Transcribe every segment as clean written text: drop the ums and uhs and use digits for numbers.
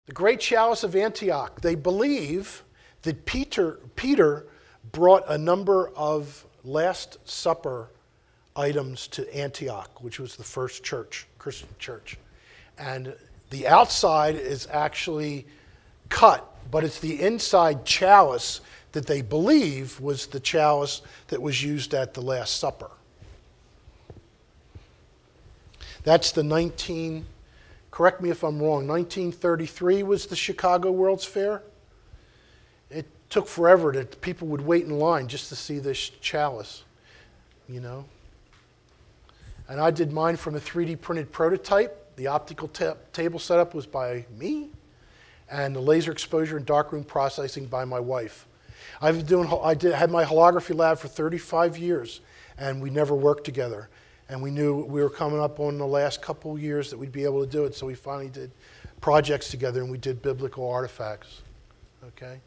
The great chalice of Antioch. They believe that Peter brought a number of Last Supper items to Antioch, which was the first church, Christian church. And the outside is actually cut, but it's the inside chalice that they believe was the chalice that was used at the Last Supper. That's the correct me if I'm wrong, 1933 was the Chicago World's Fair. It took forever that people would wait in line just to see this chalice, you know. And I did mine from a 3D printed prototype. The optical table setup was by me, and the laser exposure and darkroom processing by my wife. I had my holography lab for 35 years, and we never worked together. And we knew we were coming up on the last couple years that we'd be able to do it, so we finally did projects together, and we did biblical artifacts. Okay?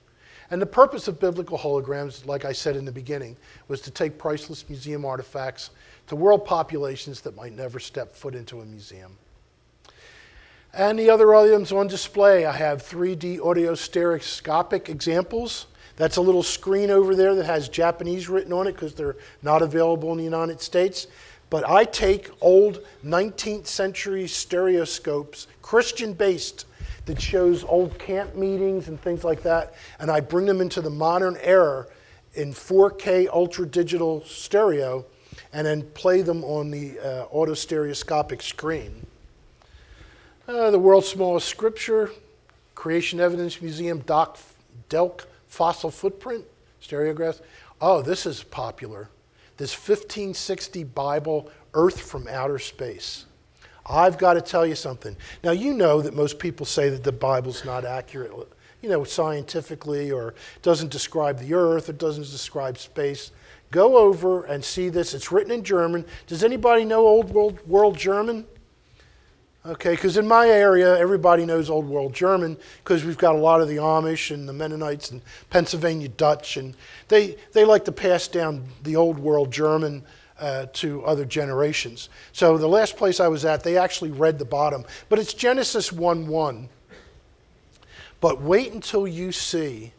And the purpose of biblical holograms, like I said in the beginning, was to take priceless museum artifacts to world populations that might never step foot into a museum. And the other items on display, I have 3D audio stereoscopic examples. That's a little screen over there that has Japanese written on it because they're not available in the United States. But I take old 19th century stereoscopes, Christian-based, that shows old camp meetings and things like that, and I bring them into the modern era in 4K ultra-digital stereo, and then play them on the auto-stereoscopic screen. The world's smallest scripture, Creation Evidence Museum Delk fossil footprint, stereographs. Oh, this is popular. This 1560 Bible, Earth from Outer Space. I've got to tell you something. Now, you know that most people say that the Bible's not accurate, you know, scientifically, or doesn't describe the Earth, or doesn't describe space. Go over and see this. It's written in German. Does anybody know Old World German? Okay, because in my area, everybody knows Old World German because we've got a lot of the Amish and the Mennonites and Pennsylvania Dutch, and they like to pass down the Old World German to other generations. So the last place I was at, they actually read the bottom, but it's Genesis 1:1. But wait until you see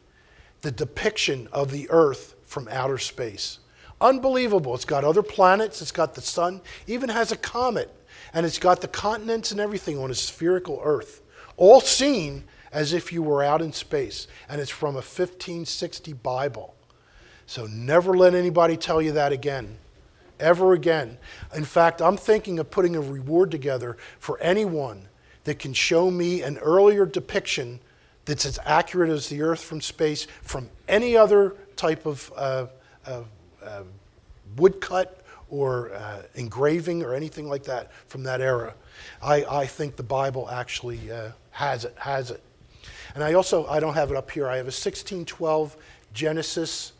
the depiction of the Earth from outer space. Unbelievable. It's got other planets, it's got the sun, even has a comet. And it's got the continents and everything on a spherical Earth, all seen as if you were out in space. And it's from a 1560 Bible. So never let anybody tell you that again, ever again. In fact, I'm thinking of putting a reward together for anyone that can show me an earlier depiction that's as accurate as the Earth from space from any other type of woodcut or engraving or anything like that from that era. I think the Bible actually has it. And I don't have it up here, I have a 1612 Genesis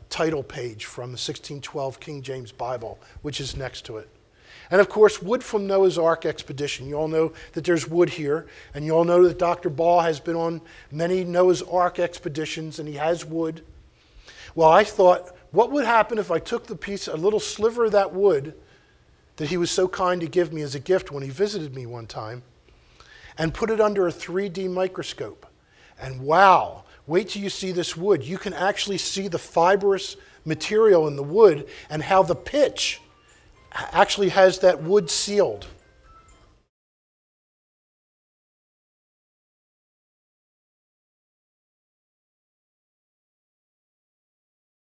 title page from the 1612 King James Bible, which is next to it. And of course, wood from Noah's Ark expedition. You all know that there's wood here, and you all know that Dr. Ball has been on many Noah's Ark expeditions, and he has wood. Well, I thought, what would happen if I took a little sliver of that wood that he was so kind to give me as a gift when he visited me one time, and put it under a 3D microscope? And wow, wait till you see this wood. You can actually see the fibrous material in the wood and how the pitch actually has that wood sealed.